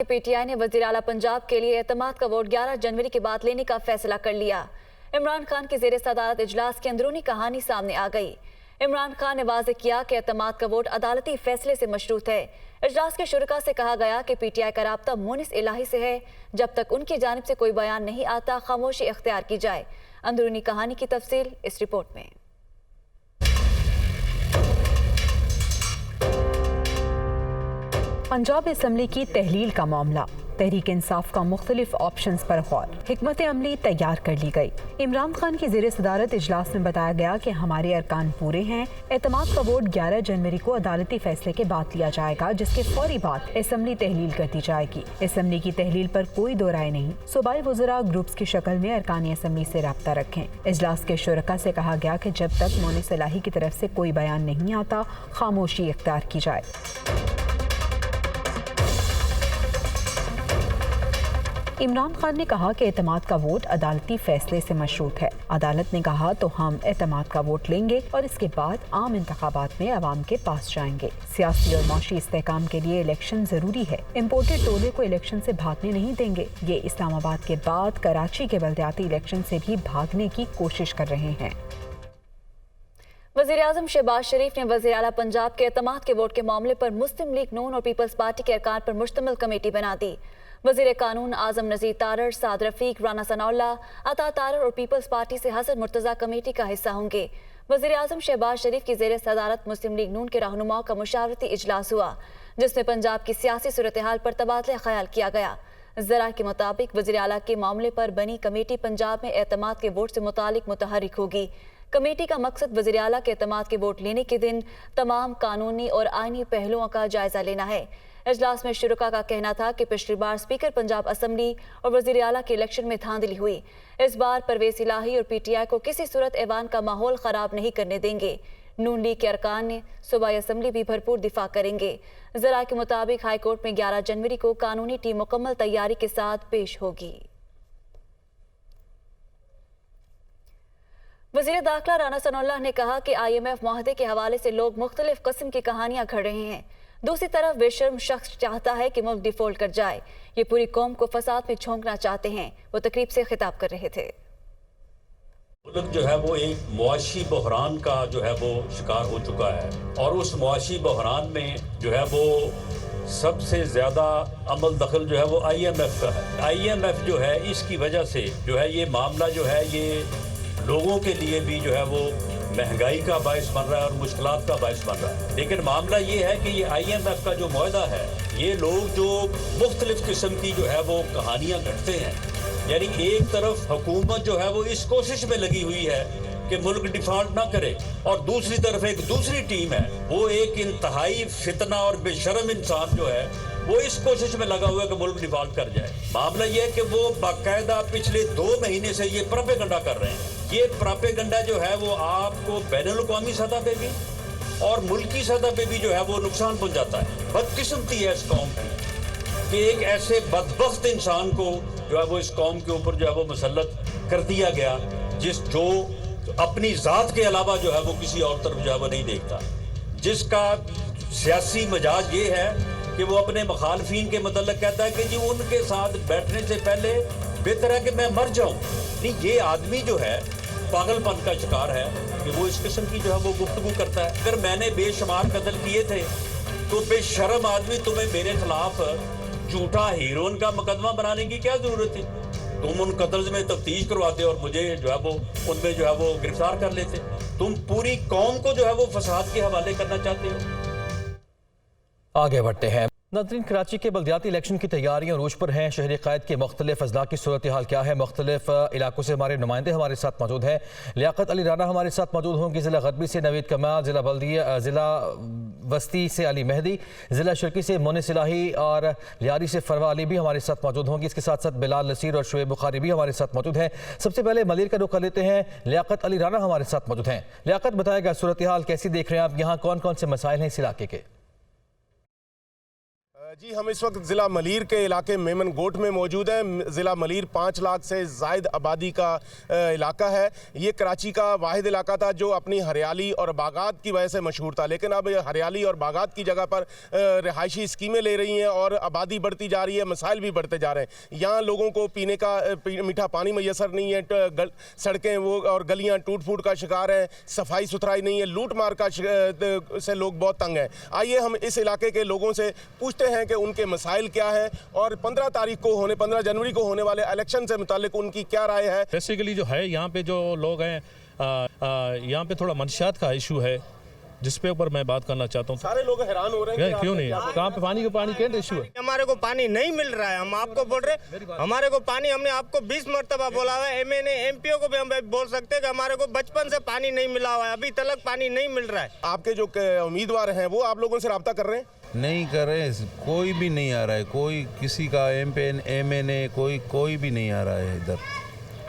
PTI ने वज़ीर आला पंजाब के लिए एतमाद का वोट 11 जनवरी के बाद लेने का फैसला कर लिया। इमरान खान के ज़ेरे सदारत इजलास की अंदरूनी कहानी सामने आ गई। इमरान खान ने वाज़ेह किया कि एतमाद का वोट अदालती फैसले से मशरूत है। इजलास के शुरका से कहा गया कि पीटीआई का राब्ता मुनिस इलाही से है। जब तक उनकी जानिब से कोई बयान नहीं आता, खामोशी इख्तियार की जाए। अंदरूनी कहानी की तफसील इस रिपोर्ट में। पंजाब असम्बली की तहलील का मामला, तहरीक इंसाफ का मुख्तलिफ ऑप्शंस पर गौर, हिकमत अमली तैयार कर ली गई। इमरान खान की ज़ेरे सदारत इजलास में बताया गया कि हमारे अरकान पूरे हैं। एतमाद का वोट 11 जनवरी को अदालती फैसले के बाद लिया जाएगा, जिसके फौरी बाद असम्बली तहलील कर दी जाएगी। असम्बली की तहलील पर कोई दो राय नहीं। सूबाई वज़रा ग्रुप्स की शक्ल में अरकानी असम्बली से रब्ता रखें। इजलास के शुरका से कहा गया कि जब तक मुनिस इलाही की तरफ से कोई बयान नहीं आता, खामोशी इख्तियार की जाए। इमरान खान ने कहा कि एतमाद का वोट अदालती फैसले से मशरूत है। अदालत ने कहा तो हम एतमाद का वोट लेंगे और इसके बाद आम इंतखाबात में अवाम के पास जाएंगे। सियासी और मौशी इस्तेहकाम के लिए इलेक्शन जरूरी है। इम्पोर्टेड टोले को इलेक्शन से भागने नहीं देंगे। ये इस्लामाबाद के बाद कराची के बल्दियाती इलेक्शन से भी भागने की कोशिश कर रहे हैं। वज़ीर आज़म शहबाज शरीफ ने वज़ीर आला पंजाब के एतमाद के वोट के मामले पर मुस्लिम लीग नून और पीपल्स पार्टी के अरकान पर मुश्तमिल कमेटी बना दी। वज़ीर कानून आज़म नज़ीर तारड़, साद रफीक, राना सनाउल्लाह, अता तारड़ और पीपल्स पार्टी से हसन मुर्तज़ा कमेटी का हिस्सा होंगे। वज़ीर आज़म शहबाज शरीफ की ज़ेरे सदारत मुस्लिम लीग नून के रहनुमाओं का मुशावरती इजलास हुआ, जिसमें पंजाब की सियासी सूरत हाल पर तबादला ख्याल किया गया। ज़रा के मुताबिक वज़ीर आला के मामले पर बनी कमेटी पंजाब में एतमाद के वोट से मुतालिक मुतहरिक होगी। कमेटी का मकसद वज़ीर आला के एतमाद के वोट लेने के दिन तमाम कानूनी और आईनी पहलुओं का जायजा लेना है। इजलास में शुरका का कहना था कि पिछली बार स्पीकर पंजाब असम्बली और वज़ीर आला के इलेक्शन में धांधली हुई। इस बार परवेज़ इलाही और पीटीआई को किसी सूरत ऐवान का माहौल ख़राब नहीं करने देंगे। नून लीग के अरकान ने सूबाई असम्बली भी भरपूर दिफा करेंगे। ज़रा के मुताबिक हाई कोर्ट में 11 जनवरी को कानूनी टीम मुकम्मल तैयारी के साथ पेश होगी। वज़ीर दाखिला राना सनाउल्लाह ने कहा कि IMF माहदे के हवाले से लोग मुख्तलिफ किस्म की कहानियां घड़ रहे हैं। दूसरी तरफ बेशर्म शख्स चाहता है कि मुल्क डिफॉल्ट कर जाए। ये पूरी कौम को फसाद में झोंकना चाहते हैं। वो तकरीब से खिताब कर रहे थे। मुल्क जो है वो एक मुआशी बहरान का जो है वो शिकार हो चुका है और उस मुआशी बहरान में जो है वो सबसे ज्यादा अमल दखल जो है वो IMF का है। IMF जो है इसकी वजह से जो है ये मामला जो है ये लोगों के लिए भी जो है वो महंगाई का बायस बन रहा है और मुश्किलात का बायस बन रहा है। लेकिन मामला ये है कि ये IMF का जो मुआहदा है, ये लोग जो मुख्तलिफ किस्म की जो है वो कहानियां घड़ते हैं, यानी एक तरफ हुकूमत जो है वो इस कोशिश में लगी हुई है कि मुल्क डिफॉल्ट ना करे और दूसरी तरफ एक दूसरी टीम है, वो एक इंतहाई फितना और बेशर्म इंसान जो है वो इस कोशिश में लगा हुआ है कि मुल्क डिफॉल्ट कर जाए। मामला ये है कि वो बाकायदा पिछले 2 महीने से ये प्रोपेगेंडा कर रहे हैं। ये प्रोपेगेंडा जो है वो आपको बैनुल-अक़वामी सतह पे भी और मुल्की सतह पे भी जो है वो नुकसान पहुंचाता है। बदकिस्मती है इस कौम की कि एक ऐसे बदबख्त इंसान को जो है वो इस कौम के ऊपर जो है वो मुसल्लत कर दिया गया, जो अपनी ज़ात के अलावा जो है वो किसी और तरफ जो है वो नहीं देखता, जिसका सियासी मिजाज ये है कि वो अपने मुखालफीन के मतलब कहता है कि जी उनके साथ बैठने से पहले बेहतर है कि मैं मर जाऊं। नहीं, ये आदमी जो है पागलपन का शिकार है कि वो इस किस्म की जो है वो गुफ्तगू करता है। अगर मैंने बेशुमार कत्ल किए थे तो बेशर्म आदमी तुम्हें मेरे खिलाफ झूठा हीरोइन का मुकदमा बनाने की क्या जरूरत थी? तुम उन कत्ल में तफ्तीश करवाते और मुझे जो है वो उनमें जो है वो गिरफ्तार कर लेते। तुम पूरी कौम को जो है वो फसाद के हवाले करना चाहते हो। आगे बढ़ते हैं। नाज़रीन, कराची के बल्दियाती इलेक्शन की तैयारियां रूज पर हैं। शहरी क़ायद के मुख्तलिफ अजला की सूरत हाल क्या है? मुख्तलिफ इलाकों से हमारे नुमाइंदे हमारे साथ मौजूद हैं। लियाकत अली राना हमारे साथ मौजूद होंगी, ज़िला गरबी से नवीद कमाल, ज़िला वस्ती से अली मेहदी, ज़िला शर्की से मुनिस इलाही और लियारी से फरवा अली भी हमारे साथ मौजूद होंगी। इसके साथ साथ बिलाल नसीर और शुएब बुखारी भी हमारे साथ मौजूद हैं। सबसे पहले मलिर का रुख कर लेते हैं। लियाकत अली राना हमारे साथ मौजूद हैं। लियाकत, बताएगा सूरत हाल कैसी देख रहे हैं आप? यहाँ कौन कौन से मसाइल हैं इस इलाके के? जी, हम इस वक्त ज़िला मलीर के इलाके मेमन गोट में मौजूद हैं। ज़िला मलीर 5 लाख से ज़ायद आबादी का इलाका है। ये कराची का वाहिद इलाका था जो अपनी हरियाली और बागात की वजह से मशहूर था, लेकिन अब हरियाली और बागात की जगह पर रिहायशी स्कीमें ले रही हैं और आबादी बढ़ती जा रही है, मसाइल भी बढ़ते जा रहे हैं। यहाँ लोगों को पीने का मीठा पानी मैसर नहीं है, सड़कें वो और गलियाँ टूट फूट का शिकार हैं, सफाई सुथराई नहीं है, लूट मार का से लोग बहुत तंग हैं। आइए हम इस इलाके के लोगों से पूछते हैं कि उनके मसाइल क्या है और 15 जनवरी को होने वाले इलेक्शन से मुतालिक उनकी क्या राय है। बेसिकली जो है यहाँ पे जो लोग हैं, यहाँ पे थोड़ा मंशियात का इशू है जिस पे ऊपर मैं बात करना चाहता हूँ। सारे लोग हैरान हो रहे हैं क्यों नहीं, कहाँ पे पानी का इशू है? हमारे को पानी नहीं मिल रहा है। हम आपको बोल रहे हमारे को पानी, हमने आपको 20 मरतबा बोला हुआ है। एमएनए एमपीओ को भी हम बोल सकते हैं कि हमारे को बचपन से पानी नहीं मिला हुआ है, अभी तक पानी नहीं मिल रहा है। आपके जो उम्मीदवार हैं वो आप लोगों से रब्ता कर रहे हैं? नहीं कर रहे, कोई भी नहीं आ रहा है, कोई किसी का एमएनए कोई भी नहीं आ रहा है इधर।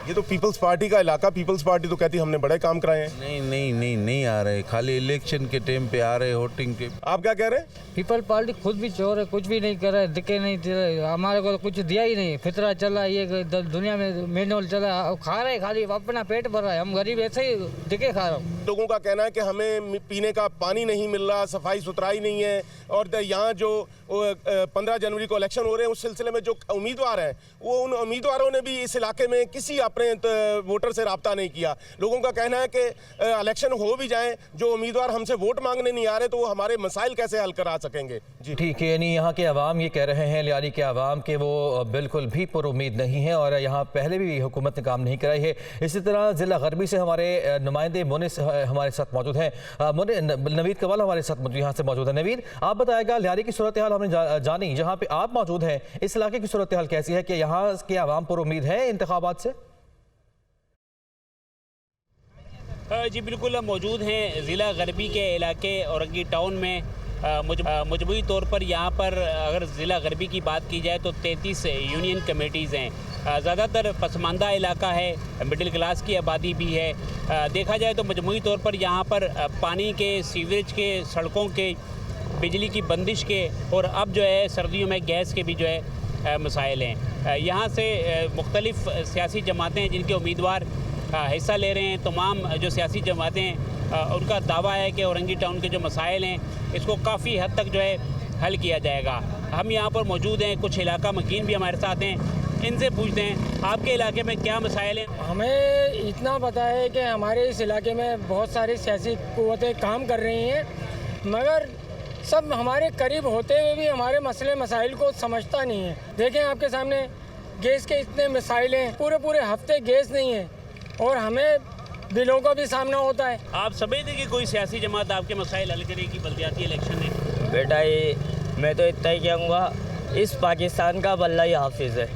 ये तो पीपल्स पार्टी का इलाका, पीपल्स पार्टी तो कहती है हमने बड़े काम कराए हैं। नहीं आ रहे, खाली इलेक्शन के टाइम पे आ रहे, वोटिंग के। आप क्या कह रहे हैं? पीपल पार्टी खुद भी चोर है, कुछ भी नहीं कर रहा है, दिखे नहीं दे रहे, हमारे को कुछ दिया ही नहीं। फितरा चला, ये दुनिया में मेनुअल चला, खा रहे, खाली अपना पेट भर रहा है। हम गरीब ऐसे ही दिखे खा रहा हूँ। लोगों का कहना है कि हमें पीने का पानी नहीं मिल रहा, सफाई सुथराई नहीं है, और यहाँ जो 15 जनवरी को इलेक्शन हो रहे हैं उस सिलसिले में जो उम्मीदवार हैं वो उन उम्मीदवारों ने भी इस इलाके में किसी अपने वोटर से रब्ता नहीं किया। लोगों का कहना है कि इलेक्शन हो भी जाए, जो उम्मीदवार हमसे वोट मांगने नहीं आ रहे तो वो हमारे मसाइल कैसे हल करा सकेंगे। जी ठीक है, यानी यहाँ के अवाम ये कह रहे हैं, लियारी के अवाम के वो बिल्कुल भी पुरुम्मीद नहीं है और यहाँ पहले भी हुकूमत ने काम नहीं कराई है। इसी तरह ज़िला गरबी से हमारे नुमाइंदे मुनिस हमारे साथ मौजूद हैं। नवीद कवाल हमारे साथ यहाँ से मौजूद है। नवीद, आप बताएगा, लियारी की सूरत हाल हमने जानी, जहाँ पे आप मौजूद हैं इस इलाके की सूरत हाल कैसी है? कि यहाँ के अवाम पुरुम्मीद है इंतखाबात से? जी बिल्कुल, हम मौजूद हैं ज़िला गरबी के इलाके औरंगी टाउन में। मजमूई तौर पर यहाँ पर अगर ज़िला गरबी की बात की जाए तो 33 यूनियन कमेटीज़ हैं। ज़्यादातर पसमानदा इलाका है, मिडिल क्लास की आबादी भी है। देखा जाए तो मजमूई तौर पर यहाँ पर पानी के, सीवरेज के, सड़कों के, बिजली की बंदिश के और अब जो है सर्दियों में गैस के भी जो है मसाइल हैं। यहाँ से मुख्तलिफ़ सियासी जमातें जिनके उम्मीदवार हिस्सा ले रहे हैं, तमाम जो सियासी जमातें हैं उनका दावा है कि औरंगी टाउन के जो मसाइल हैं इसको काफ़ी हद तक जो है हल किया जाएगा। हम यहाँ पर मौजूद हैं, कुछ इलाका मकीन भी हमारे साथ हैं, इनसे पूछते हैं आपके इलाके में क्या मसाइल हैं। हमें इतना पता है कि हमारे इस इलाके में बहुत सारी सियासी कुव्वतें काम कर रही हैं, मगर सब हमारे करीब होते हुए भी हमारे मसले मसाइल को समझता नहीं है। देखें आपके सामने गैस के इतने मसाइल हैं, पूरे हफ्ते गैस नहीं है और हमें बिलों का भी सामना होता है। आप समझते कि कोई सियासी जमात आपके मसाइल हल करेगी बल्दियाती इलेक्शन में? बेटा ये मैं तो इतना ही कहूँगा, इस पाकिस्तान का अल्लाह ही हाफिज़ है,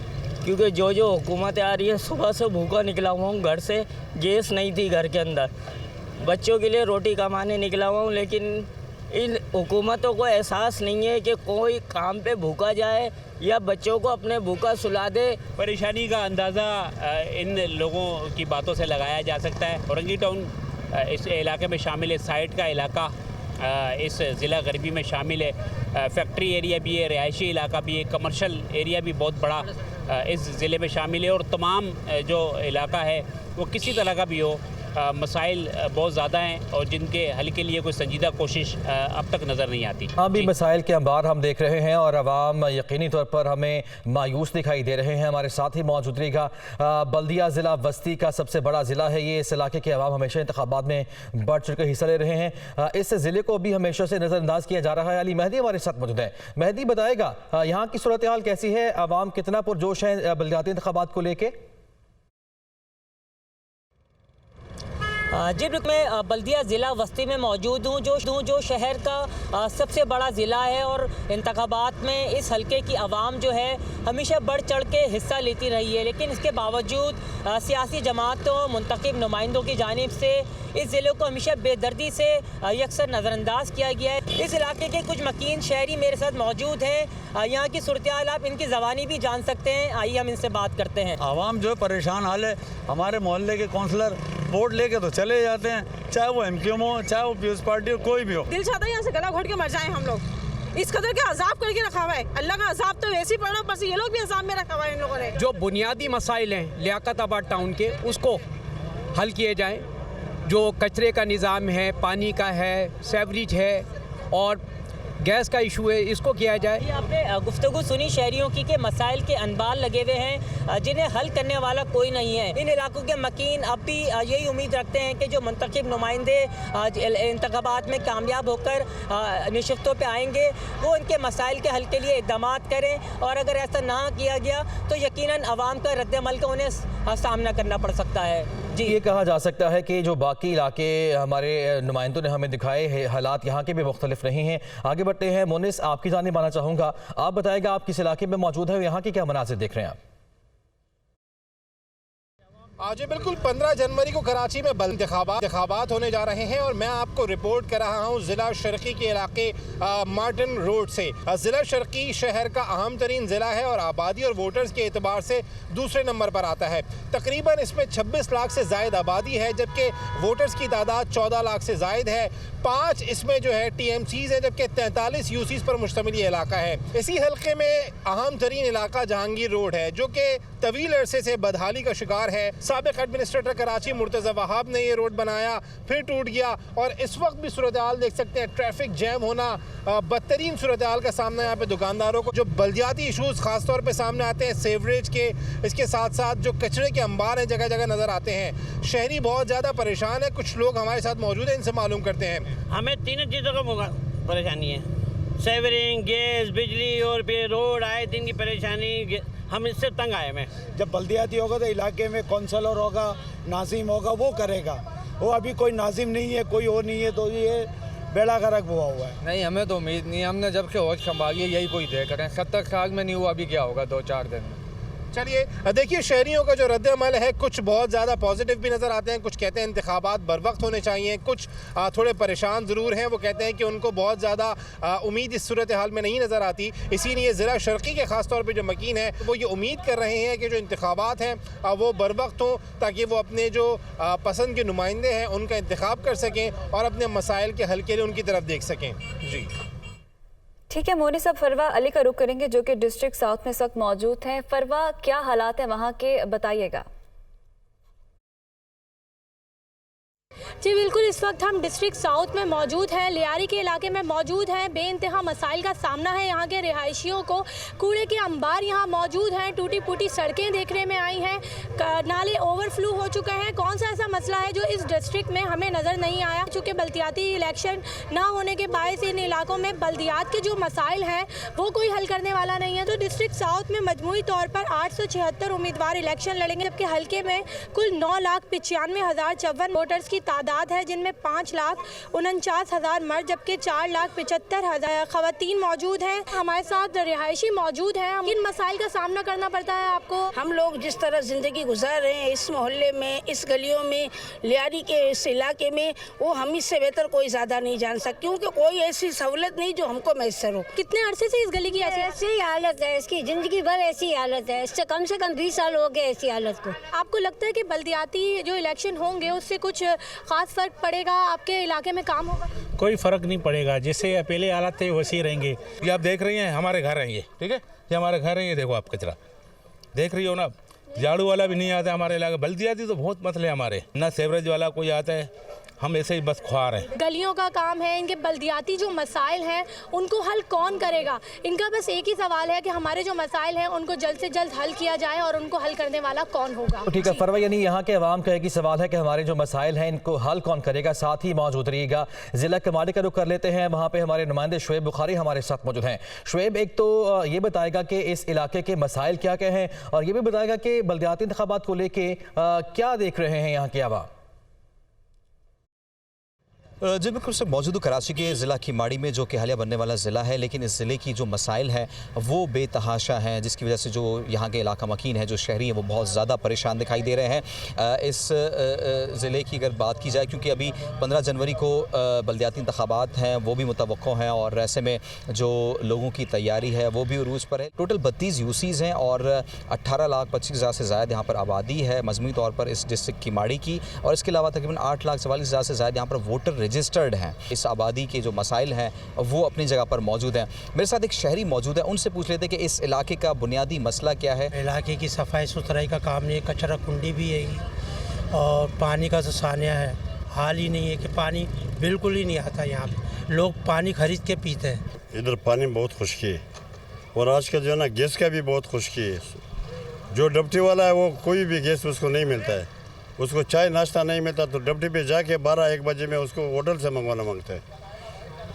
क्योंकि जो हुकूमत आ रही है, सुबह से भूखा निकला हुआ हूँ, घर से गैस नहीं थी घर के अंदर, बच्चों के लिए रोटी कमाने निकला हुआ हूँ, लेकिन इन हुकूमतों को एहसास नहीं है कि कोई काम पे भूखा जाए या बच्चों को अपने भूखा सुला दे। परेशानी का अंदाज़ा इन लोगों की बातों से लगाया जा सकता है। औरंगी टाउन इस इलाके में शामिल है, साइट का इलाका इस ज़िला गरबी में शामिल है, फैक्ट्री एरिया भी है, रिहायशी इलाका भी है, कमर्शल एरिया भी बहुत बड़ा इस ज़िले में शामिल है और तमाम जो इलाका है वो किसी तरह का भी हो, मसाइल बहुत ज़्यादा हैं और जिनके हल के लिए कोई संजीदा कोशिश अब तक नज़र नहीं आती। अभी मसाइल के अंबार हम देख रहे हैं और अवाम यकीनी तौर पर हमें मायूस दिखाई दे रहे हैं। हमारे साथ ही मौजूद रहेगा बल्दिया ज़िला वस्ती का सबसे बड़ा ज़िला है ये। इस इलाके के अवाम हमेशा इंतखाबात में बढ़ चढ़ कर हिस्सा ले रहे हैं। इस ज़िले को भी हमेशा से नज़रअंदाज किया जा रहा है। अली मेहदी हमारे साथ मौजूद है। मेहदी, बताएगा यहाँ की सूरत हाल कैसी है? अवाम कितना पुरजोश है बल्दियाती इंतखाबात को लेके? जी मैं बल्दिया ज़िला वस्ती में मौजूद हूँ, जो शहर का सबसे बड़ा ज़िला है और इंतखाबात में इस हलके की आवाम जो है हमेशा बढ़ चढ़ के हिस्सा लेती रही है, लेकिन इसके बावजूद सियासी जमातों, मुंतखब नुमाइंदों की जानिब से इस ज़िले को हमेशा बेदर्दी से यकसर नज़रअंदाज किया गया है। इस इलाके के कुछ मकीन शहरी मेरे साथ मौजूद हैं, यहाँ की सूरत हाल आप इनकी ज़बानी भी जान सकते हैं। आइए हम इनसे बात करते हैं। आवाम जो है परेशान हाल है। हमारे मोहल्ले के काउंसलर वोट लेके तो चले जाते हैं, चाहे वो एमक्यूएम हो, चाहे वो पीपल्स पार्टी हो, कोई भी हो। दिल चाहता है यहाँ से गला घोट के मर जाएं हम लोग। इस कदर के अजाब करके रखा हुआ है। अल्लाह का अजाब तो वैसे ही पड़ा, बस ये लोग भी अजाब में रखा हुआ है इन लोगों ने। जो बुनियादी मसाइल हैं लियाकताबाद टाउन के, उसको हल किए जाएं। जो कचरे का निज़ाम है, पानी का है, सेवरेज है और गैस का इशू है, इसको किया जाए। ये आपने गुफ्तगू सुनी शहरियों की कि मसाइल के अनबाल लगे हुए हैं जिन्हें हल करने वाला कोई नहीं है। इन इलाकों के मकीन अब भी यही उम्मीद रखते हैं कि जो मुंतखब नुमाइंदे इंतखाबात में कामयाब होकर निशिस्तों पे आएंगे वो इनके मसाइल के हल के लिए इक़दामात करें, और अगर ऐसा ना किया गया तो यकीनन अवाम का रद्द-ए-अमल का उन्हें सामना करना पड़ सकता है। जी, ये कहा जा सकता है कि जो बाकी इलाके हमारे नुमाइंदों ने हमें दिखाए हैं, हालात यहाँ के भी मुख्तलिफ नहीं हैं। आगे बढ़ते हैं, मोनिस आपकी जानिब आना चाहूँगा। आप बताएगा आप किस इलाके में मौजूद है, यहाँ के क्या मनाज़िर देख रहे हैं आप? आज बिल्कुल 15 जनवरी को कराची में इंतखाबात होने जा रहे हैं और मैं आपको रिपोर्ट कर रहा हूँ ज़िला शर्की के इलाके मार्टिन रोड से। ज़िला शर्की शहर का अहम तरीन ज़िला है और आबादी और वोटर्स के एतबार से दूसरे नंबर पर आता है। तकरीबन इसमें 26 लाख से ज़ायद आबादी है, जबकि वोटर्स की तादाद 14 लाख से ज़ायद है। 5 इसमें जो है TMCs है, जबकि 43 UCs पर मुश्तमिल ये इलाका है। इसी हल्के में अहम तरीन इलाका जहांगीर रोड है, जो कि तवील अरसे से बदहाली का शिकार है। साबिक एडमिनिस्ट्रेटर कराची मुर्तज़ा वहाब ने ये रोड बनाया, फिर टूट गया और इस वक्त भी सूरत हाल देख सकते हैं, ट्रैफिक जैम होना, बदतरीन सूरत हाल का सामना यहाँ पे दुकानदारों को। जो बल्दियाती इशूज़ ख़ासतौर पे सामने आते हैं सेवरेज के, इसके साथ साथ जो कचरे के अंबार हैं जगह जगह नज़र आते हैं। शहरी बहुत ज़्यादा परेशान है। कुछ लोग हमारे साथ मौजूद हैं, इनसे मालूम करते हैं। हमें तीनों चीज़ों का परेशानी है, सेवरिंग, गैस, बिजली और फिर रोड, आए दिन की परेशानी। हम इससे तंग आए हैं। जब बल्दियाती होगा तो इलाके में कौंसलर होगा, नाजिम होगा, वो करेगा। वो अभी कोई नाजिम नहीं है, कोई और नहीं है, तो ये बेड़ा गर्क हुआ है। नहीं, हमें तो उम्मीद नहीं, हमने जब से होश संभाली है यही कोई देख रहे हैं। 70 साल में नहीं हुआ, अभी क्या होगा 2-4 दिन में। चलिए देखिए, शहरियों का जो रद्द-ए-अमल है कुछ बहुत ज़्यादा पॉजिटिव भी नज़र आते हैं। कुछ कहते हैं इंतखाबात बर वक्त होने चाहिए, कुछ थोड़े परेशान ज़रूर हैं। वो कहते हैं कि उनको बहुत ज़्यादा उम्मीद इस सूरत हाल में नहीं नज़र आती। इसीलिए ज़िला शर्की के ख़ास तौर पर जो मकीन है वो ये उम्मीद कर रहे हैं कि जो इंतखाबात हैं वो बर वक्त हों, ताकि वो अपने जो पसंद के नुमाइंदे हैं उनका इंतखाब कर सकें और अपने मसाइल के हल के लिए उनकी तरफ देख सकें। जी ठीक है मोनिस, अब फरवा अली का रुख करेंगे जो कि डिस्ट्रिक्ट साउथ में इस वक्त मौजूद हैं। फरवा, क्या हालात हैं वहाँ के, बताइएगा। जी बिल्कुल, इस वक्त हम डिस्ट्रिक्ट साउथ में मौजूद हैं, लियारी के इलाके में मौजूद हैं। बेइंतहा मसाइल का सामना है यहाँ के रिहायशियों को। कूड़े के अंबार यहाँ मौजूद हैं, टूटी फूटी सड़कें देखने में आई हैं, नाले ओवरफ्लो हो चुके हैं। कौन सा ऐसा मसला है जो इस डिस्ट्रिक्ट में हमें नज़र नहीं आया? चूँकि बल्दियाती इलेक्शन ना होने के बायस इन इलाकों में बल्दियात के जो मसाइल हैं वो कोई हल करने वाला नहीं है। तो डिस्ट्रिक्ट साउथ में मजमूई तौर पर 876 उम्मीदवार इलेक्शन लड़ेंगे, जबकि हल्के में कुल 9,95,054 वोटर्स की तादाद है, जिनमें 5,49,000 मर्द जबकि 4,75,000 खवातीन मौजूद हैं। हमारे साथ रिहायशी मौजूद हैं। किन मसाइल का सामना करना पड़ता है आपको? हम लोग जिस तरह ज़िंदगी गुजार रहे हैं इस मोहल्ले में, इस गलियों में, लियारी के इस इलाके में, वो हम इससे बेहतर कोई ज़्यादा नहीं जान सकते, क्योंकि कोई ऐसी सहूलत नहीं जो हमको मैसर हो। कितने अरसे से इस गली की ऐसी हालत है, इसकी ज़िंदगी भर ऐसी हालत है, इससे कम 20 साल हो गए ऐसी हालत को। आपको लगता है कि बल्दियाती जो इलेक्शन होंगे उससे कुछ खास फर्क पड़ेगा? आपके इलाके में काम होगा? कोई फ़र्क नहीं पड़ेगा, जैसे पहले हालात थे वैसे ही रहेंगे। ये आप देख रही हैं, हमारे घर हैं ये, ठीक है, ये हमारे घर हैं। ये देखो आप कचरा देख रही हो ना, झाड़ू वाला भी नहीं आता हमारे इलाके। बल्दियाती तो बहुत मसले हमारे, ना सेवरेज वाला कोई आता है, हम ऐसे ही बस ख्वार हैं। गलियों का काम है, इनके बल्दियाती जो मसाइल हैं उनको हल कौन करेगा? इनका बस एक ही सवाल है कि हमारे जो मसाइल हैं उनको जल्द से जल्द हल किया जाए, और उनको हल करने वाला कौन होगा? तो ठीक है फरवा, यानी यहाँ के अवाम का एक ही सवाल है कि हमारे जो मसाइल हैं इनको हल कौन करेगा। साथ ही मौजूद रहिएगा, ज़िला कमांडी का रुख कर लेते हैं, वहाँ पे हमारे नुमाइंदे शुएब बुखारी हमारे साथ मौजूद हैं। शुएब, एक तो ये बताएगा कि इस इलाके के मसाइल क्या क्या हैं, और ये भी बताएगा कि बल्दियाती इंतखाबात को लेके क्या देख रहे हैं यहाँ के अवाम। जी बिल्कुल सर, मौजूद कराची के ज़िला खिमाड़ी में जो कि हालिया बनने वाला ज़िला है, लेकिन इस ज़िले की जो मसाइल हैं वो बेतहाशा हैं, जिसकी वजह से जो यहाँ के इलाका मकीन है, जो शहरी हैं, वो बहुत ज़्यादा परेशान दिखाई दे रहे हैं। इस ज़िले की अगर बात की जाए, क्योंकि अभी 15 जनवरी को बल्दियाती इंतखाबात हैं, वो भी मुतवक्को हैं, और ऐसे में जो लोगों की तैयारी है वो भी उरूज पर है। टोटल 32 यूसीज़ हैं और 18,25,000 से ज़्यादा यहाँ पर आबादी है मजमूई तौर पर इस डिस्ट्रिक्ट खिमाड़ी की, और इसके अलावा तकरीबन 8,44,000 से ज़्यादा यहाँ पर वोटर रजिस्टर्ड हैं। इस आबादी के जो मसाइल हैं वो अपनी जगह पर मौजूद हैं। मेरे साथ एक शहरी मौजूद है, उनसे पूछ लेते हैं कि इस इलाके का बुनियादी मसला क्या है। इलाके की सफाई सुथराई का काम नहीं है, कचरा कुंडी भी है और पानी का जो सानिया है, हाल ही नहीं है कि पानी बिल्कुल ही नहीं आता। यहाँ पे लोग पानी खरीद के पीते हैं। इधर पानी बहुत खुश्की है और आज का जो है ना गैस का भी बहुत खुश्की है। जो डबटी वाला है वो कोई भी गैस उसको नहीं मिलता है, उसको चाय नाश्ता नहीं मिलता तो डबटी पे जाके 12-1 बजे में उसको होटल से मंगवाना मांगता है।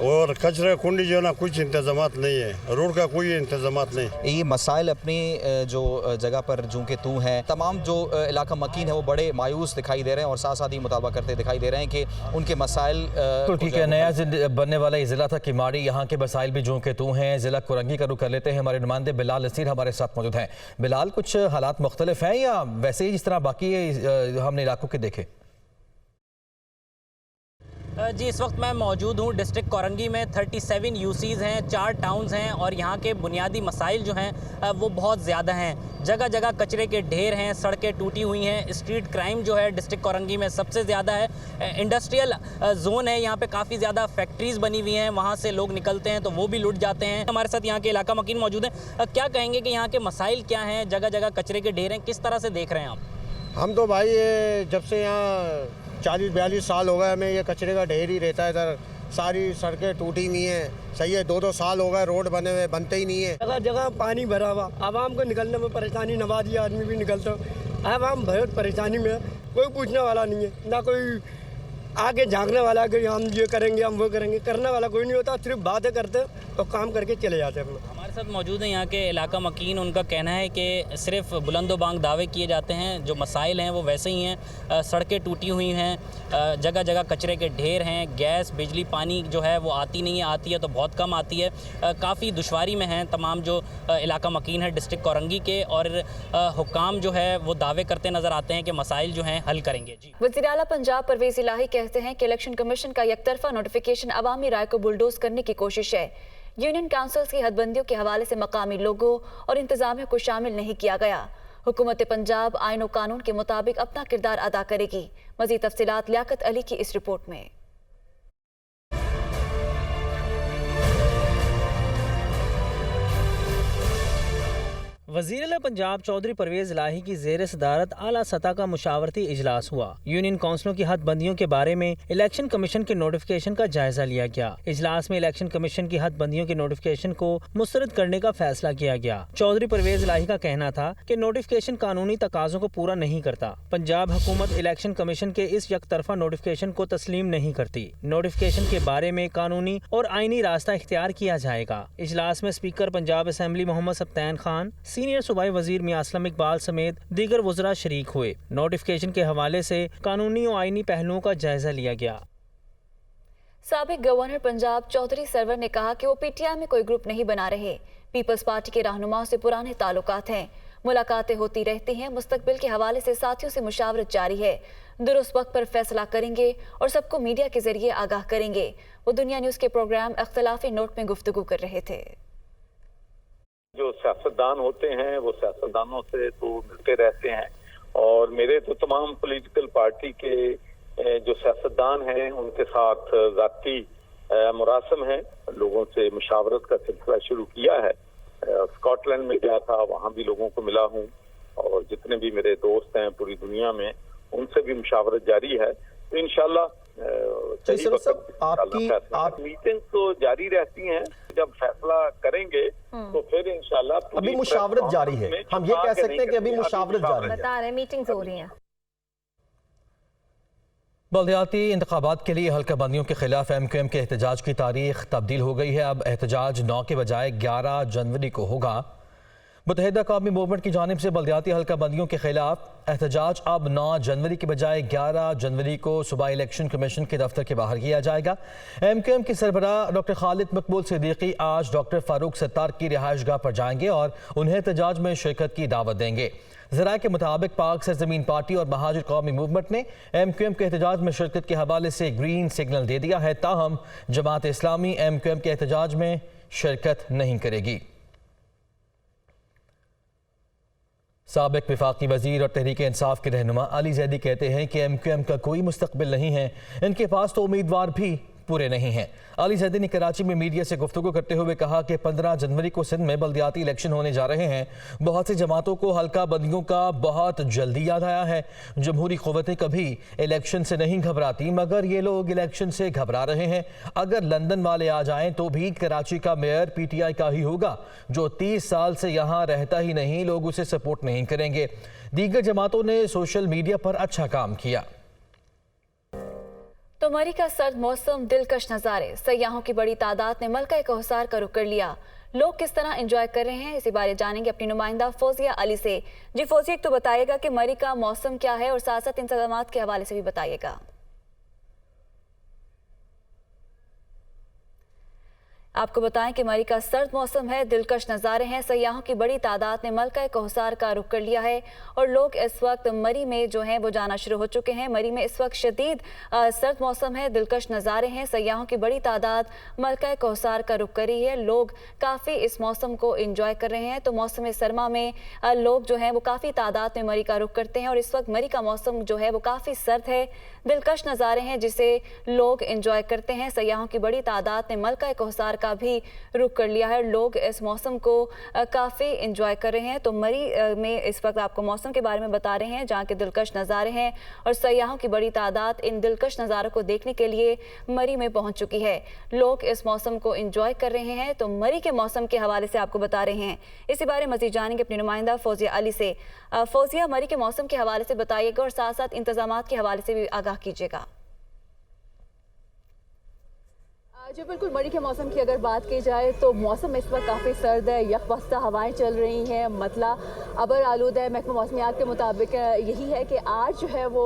और कचरा कुंडी जो है ना कुछ इंतजामात नहीं है, रोड का कोई इंतजामात नहीं। ये मसाइल अपनी जो जगह पर जूं के तू हैं, तमाम जो इलाका मकीन है वो बड़े मायूस दिखाई दे रहे हैं और साथ साथ ही मुताबा करते दिखाई दे रहे हैं कि उनके मसाइल तो ठीक है। नया बनने वाला ये ज़िला था किमाड़ी, यहाँ के मसाइल भी जूं के तू हैं। ज़िला कुरंगी का रुख कर लेते हैं। हमारे नुमाइंदे बिलाल नसीर हमारे साथ मौजूद हैं। बिलाल, कुछ हालात मुख्तलिफ हैं या वैसे ही जिस तरह बाकी हमने इलाकों के देखे? जी, इस वक्त मैं मौजूद हूँ डिस्ट्रिक्ट कोरंगी में। 37 यूसीज़ हैं, 4 टाउन्स हैं और यहाँ के बुनियादी मसाइल जो हैं वो बहुत ज़्यादा हैं। जगह जगह कचरे के ढेर हैं, सड़कें टूटी हुई हैं। स्ट्रीट क्राइम जो है डिस्ट्रिक्ट कोरंगी में सबसे ज़्यादा है। इंडस्ट्रियल जोन है, यहाँ पे काफ़ी ज़्यादा फैक्ट्रीज़ बनी हुई हैं, वहाँ से लोग निकलते हैं तो वो भी लुट जाते हैं। हमारे साथ यहाँ के इलाका मकीन मौजूद हैं। क्या कहेंगे कि यहाँ के मसाइल क्या हैं? जगह जगह कचरे के ढेर हैं, किस तरह से देख रहे हैं आप? हम तो भाई ये जब से यहाँ 40-42 साल हो गए हमें ये कचरे का ढेर ही रहता है इधर। सारी सड़कें टूटी हुई हैं, सही है 2-2 साल हो गए रोड बने हुए, बनते ही नहीं है। जगह जगह पानी भरा हुआ, आवाम को निकलने में परेशानी, नवाजी आदमी भी निकलता। आवाम बहुत परेशानी में, कोई पूछने वाला नहीं है, ना कोई आगे झांकने वाला कि हम ये करेंगे हम वो करेंगे। करने वाला कोई नहीं होता, सिर्फ बातें करते तो काम करके चले जाते हैं। हमारे साथ मौजूद हैं यहाँ के इलाका मकीन। उनका कहना है कि सिर्फ बुलंदोबांग दावे किए जाते हैं, जो मसाइल हैं वो वैसे ही हैं। सड़कें टूटी हुई हैं, जगह जगह कचरे के ढेर हैं, गैस बिजली पानी जो है वो आती नहीं है, आती है तो बहुत कम आती है। काफ़ी दुश्वारी में हैं तमाम जो इलाका मकीन है डिस्ट्रिक्ट कोरंगी के, और हुक्काम जो है वो दावे करते नज़र आते हैं कि मसाइल जो हैं हल करेंगे। जी, वज़ीर आला पंजाब परवेज़ इलाही कहते हैं कि इलेक्शन कमीशन का एकतरफा नोटिफिकेशन अवामी राय को बुलडोज करने की कोशिश है। यूनियन काउंसिल्स की हदबंदियों के हवाले से मकामी लोगों और इंतजामिया को शामिल नहीं किया गया। हुकूमत पंजाब आईन और कानून के मुताबिक अपना किरदार अदा करेगी। मज़ीद तफसीलात लियाकत अली की इस रिपोर्ट में। वज़ीर आला पंजाब चौधरी परवेज़ इलाही की ज़ेर सदारत आला सतह का मुशावरती इजलास हुआ। यूनियन काउंसिलों की हदबंदियों के बारे में इलेक्शन कमीशन के नोटिफिकेशन का जायजा लिया गया। इजलास में इलेक्शन कमीशन की हदबंदियों के नोटिफिकेशन को मुस्तरद करने का फैसला किया गया। चौधरी परवेज़ इलाही का कहना था कि नोटिफिकेशन कानूनी तकाज़ों को पूरा नहीं करता। पंजाब हुकूमत इलेक्शन कमीशन के इस यकतरफा नोटिफिकेशन को तस्लीम नहीं करती। नोटिफिकेशन के बारे में कानूनी और आईनी रास्ता इख्तियार किया जाएगा। इजलास में speaker Punjab assembly Mohammad Sabtain Khan, senior सूबाई वजीर मियां असलम इकबाल समेत दीगर वज़रा शरीक हुए। नोटिफिकेशन के हवाले से कानूनी और आईनी पहलुओं का जायजा लिया गया। साबिक गवर्नर पंजाब चौधरी सरवर ने कहा कि वो पीटीआई में कोई ग्रुप नहीं बना रहे। पीपल्स पार्टी के रहनुमाओं से पुराने ताल्लुकात हैं, मुलाकातें होती रहती हैं। मुस्तकबिल के हवाले से साथियों से मुशावरत जारी है। दुरुस्त वक्त पर फैसला करेंगे और सबको मीडिया के जरिए आगाह करेंगे। वो दुनिया न्यूज़ के प्रोग्राम इख्तिलाफी नोट में गुफ्तगू कर रहे थे। जो सियासतदान होते हैं वो सियासतदानों से तो मिलते रहते हैं, और मेरे तो तमाम पॉलिटिकल पार्टी के जो सियासतदान हैं उनके साथ ज़ाती मुरासम है। लोगों से मुशावरत का सिलसिला शुरू किया है। स्कॉटलैंड में गया था, वहाँ भी लोगों को मिला हूँ, और जितने भी मेरे दोस्त हैं पूरी दुनिया में उनसे भी मुशावरत जारी है। तो इंशाल्लाह आपकी मीटिंग तो जारी रहती हैं। जब फैसला करेंगे तो फिर इंशाल्लाह अभी मुशावरत जारी है। हम ये कह सकते हैं कि अभी मुशावरत जारी है, बता रहे मीटिंग्स हो रही हैं। बल्दियाती इंतखाबात के लिए हल्का बंदियों के खिलाफ MQM के एहतजाज की तारीख तब्दील हो गई है। अब एहतजाज 9 के बजाय 11 जनवरी को होगा। मुत्तहिदा कौमी मूवमेंट की जानिब से बल्दियाती हल्का बंदियों के खिलाफ एहतजाज अब 9 जनवरी के बजाय 11 जनवरी को सुबह इलेक्शन कमीशन के दफ्तर के बाहर किया जाएगा। MQM के सरबराह डॉक्टर खालिद मकबूल सिद्दीकी आज डॉक्टर फारूक सत्तार की रिहाइशगाह पर जाएंगे और उन्हें एहतजाज में शिरकत की दावत देंगे। ज़राए के मुताबिक पाक सरजमीन पार्टी और महाजिर कौमी मूवमेंट ने MQM के एहतजाज में शिरकत के हवाले से ग्रीन सिग्नल दे दिया है। ताहम जमात इस्लामी MQM के एहतजाज में शिरकत नहीं करेगी। साबिक वफाकी वजीर और तहरीक इंसाफ के रहनुमा अली जैदी कहते हैं कि MQM का कोई मुस्तकबिल नहीं है, इनके पास तो उम्मीदवार भी पूरे नहीं हैं। अली जैदी ने कराची में मीडिया से गुफ्तगू करते हुए कहा कि 15 जनवरी को सिंध में बल्दियाती इलेक्शन होने जा रहे हैं। बहुत सी जमातों को हल्का बंदियों का बहुत जल्दी याद आया है। जमहूरी क़ुव्वतें कभी इलेक्शन से नहीं घबराती, मगर ये लोग इलेक्शन से घबरा रहे हैं। अगर लंदन वाले आ जाएं तो भी कराची का मेयर PTI का ही होगा, जो 30 साल से यहाँ रहता ही नहीं, लोग उसे सपोर्ट नहीं करेंगे। दीगर जमातों ने सोशल मीडिया पर अच्छा काम किया। तो मरी का सर्द मौसम, दिलकश नज़ारे, सयाहों की बड़ी तादाद ने मलका कहसार का रुख कर लिया। लोग किस तरह एंजॉय कर रहे हैं, इसी बारे जानेंगे अपनी नुमाइंदा फौजिया अली से। जी फौजिया, एक तो बताइएगा कि मरी का मौसम क्या है और साथ साथ इंतजामात के हवाले से भी बताइएगा। आपको बताएं कि मरी का सर्द मौसम है, दिलकश नज़ारे हैं, सयाहों की बड़ी तादाद ने मलका कहसार का रुख कर लिया है और लोग इस वक्त मरी में जो हैं वो जाना शुरू हो चुके हैं। मरी में इस वक्त शदीद सर्द मौसम है, दिलकश नज़ारे हैं, सयाहों की बड़ी तादाद मलका कहसार का रुख कर रही है। लोग काफ़ी इस मौसम को इंजॉय कर रहे हैं। तो मौसम सरमा में लोग जो हैं वो काफ़ी तादाद में मरी का रुख करते हैं और इस वक्त मरी का मौसम जो है वो काफ़ी सर्द है, दिलकश नज़ारे हैं जिसे लोग इंजॉय करते हैं। सयाहों की बड़ी तादाद ने मलका कहसार का भी रुख कर लिया है। लोग इस मौसम को काफ़ी इंजॉय कर रहे हैं। तो मरी में इस वक्त आपको मौसम के बारे में बता रहे हैं, जहाँ के दिलकश नज़ारे हैं और सयाहों की बड़ी तादाद इन दिलकश नज़ारों को देखने के लिए मरी में पहुंच चुकी है। लोग इस मौसम को इंजॉय कर रहे हैं। तो मरी के मौसम के हवाले से आपको बता रहे हैं, इसी बारे मज़ीद जानेंगे अपनी नुमाइंदा फौजिया अली से। फौजिया, मरी के मौसम के हवाले से बताइएगा और साथ साथ इंतजामात के हवाले से भी आगाह कीजिएगा। जी बिल्कुल, मरी के मौसम की अगर बात की जाए तो मौसम इस वक्त काफ़ी सर्द है, यकबस्ता हवाएं चल रही हैं, मतला अबर आलूद है। महकमा मौसमियात के मुताबिक यही है कि आज जो है वो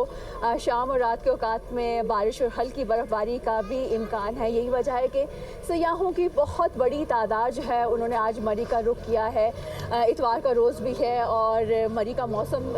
शाम और रात के औकात में बारिश और हल्की बर्फ़बारी का भी इम्कान है। यही वजह है कि सयाहों की बहुत बड़ी तादाद जो है उन्होंने आज मरी का रुख किया है। इतवार का रोज़ भी है और मरी का मौसम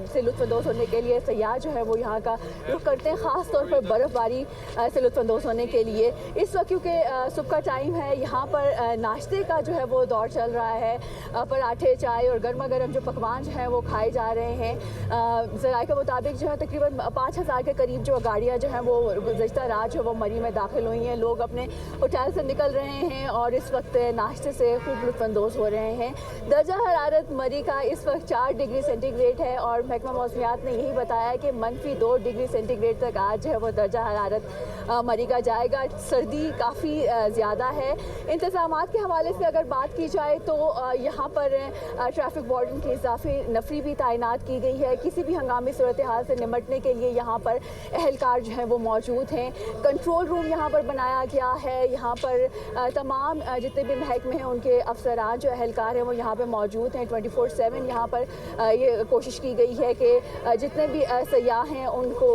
से लुत्फ़अंदोज़ होने के लिए सयाह जो है वो यहाँ का रुख करते हैं, ख़ास तौर पर बर्फ़बारी से लुत्फ़अंदोज़ होने के लिए। इस वक्त क्योंकि सुबह का टाइम है, यहाँ पर नाश्ते का जो है वो दौर चल रहा है। पराठे, चाय और गर्मा गर्म जो पकवान जो हैं वो खाए जा रहे हैं। ज़राए के मुताबिक जो है तकरीबन 5000 के करीब जो गाड़ियाँ जो हैं वो गुज़श्ता रात जो वो मरी में दाखिल हुई हैं। लोग अपने होटल से निकल रहे हैं और इस वक्त नाश्ते से खूब लुत्फ़अंदोज़ हो रहे हैं। दर्जा हरारत मरी का इस वक्त 4 डिग्री सेंटीग्रेड है और महकमा मौसमियात ने यही बताया कि -2 डिग्री सेंटीग्रेड तक आज जो है वो दर्जा हरारत मरी का जाएगा। सर्दी काफ़ी ज़्यादा है। इंतज़ामात के हवाले से अगर बात की जाए तो यहाँ पर ट्रैफिक वार्डन की इजाफी नफरी भी तैनात की गई है। किसी भी हंगामी सूरत हाल से निमटने के लिए यहाँ पर अहलकार जो हैं वो मौजूद हैं। कंट्रोल रूम यहाँ पर बनाया गया है। यहाँ पर तमाम जितने भी महकमे हैं उनके अफसरान जो अहलकार हैं वो यहाँ पर मौजूद हैं। 24/7 यहाँ पर ये कोशिश की गई है कि जितने भी सयाह हैं उनको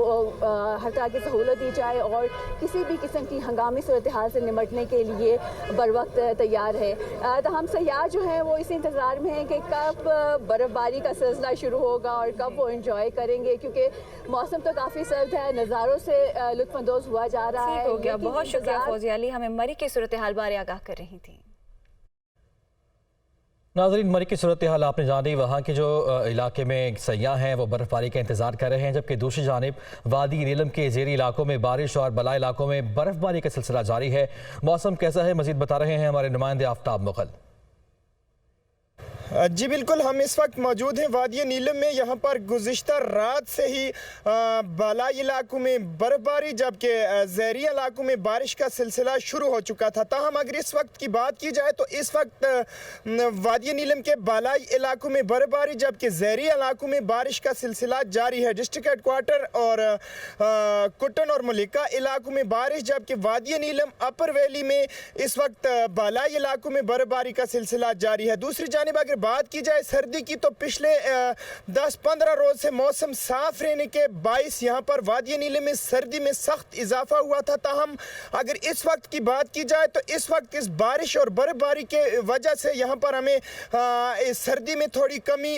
हर तरह की सहूलत दी जाए और किसी भी किस्म की हंगामी सूरत हाल से निमटने के लिए बर वक्त तैयार है। तो हम सयाह जो हैं वो इसी इंतज़ार में हैं कि कब बर्फ़बारी का सिलसिला शुरू होगा और कब वो इंजॉय करेंगे, क्योंकि मौसम तो काफ़ी सर्द है, नज़ारों से लुत्फ़अंदोज़ हुआ जा रहा है। हो गया, बहुत शुक्रिया फौजिया अली, हमें मरी की सूरत हाल बारे आगाह कर रही थी। नाज़रीन, मरी की सूरत हाल आपने जानी। वहाँ के जो इलाके में सयाह हैं वो बर्फ़बारी का इंतज़ार कर रहे हैं, जबकि दूसरी जानिब वादी नीलम के ज़ेरी इलाकों में बारिश और बला इलाकों में बर्फ़बारी का सिलसिला जारी है। मौसम कैसा है, मज़ीद बता रहे हैं हमारे नुमाइंदे आफ्ताब मुग़ल। जी बिल्कुल, हम इस वक्त मौजूद हैं वादी नीलम में। यहाँ पर गुज़िश्ता रात से ही बालाई इलाकों में बर्फ़बारी जबकि ज़ेरी इलाकों में बारिश का सिलसिला शुरू हो चुका था। ताहम अगर इस वक्त की बात की जाए तो इस वक्त वादी नीलम के बालाई इलाकों में बर्फ़बारी जबकि ज़ेरी इलाकों में बारिश का सिलसिला जारी है। डिस्ट्रिक्ट हेडक्वार्टर और कुटन और मलिका इलाकों में बारिश जबकि वादी नीलम अपर वैली में इस वक्त बालाई इलाकों में बर्फ़बारी का सिलसिला जारी है। दूसरी जानिब अगर बात की जाए सर्दी की तो पिछले 10-15 रोज से मौसम साफ रहने के बाइस यहाँ पर वादी नीलम में सर्दी में सख्त इजाफा हुआ था। ताहम अगर इस वक्त की बात की जाए तो इस वक्त इस बारिश और बर्फबारी के वजह से यहाँ पर हमें इस सर्दी में थोड़ी कमी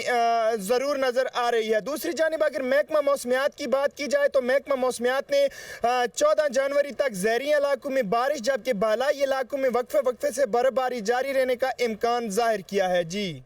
ज़रूर नज़र आ रही है। दूसरी जानिब अगर महकमा मौसमियात की बात की जाए तो महकमा मौसमियात ने 14 जनवरी तक ज़ेरी इलाकों में बारिश जबकि बालाई इलाकों में वक्फे वक्फे से बर्फबारी जारी रहने का इम्कान जाहिर किया है। जी।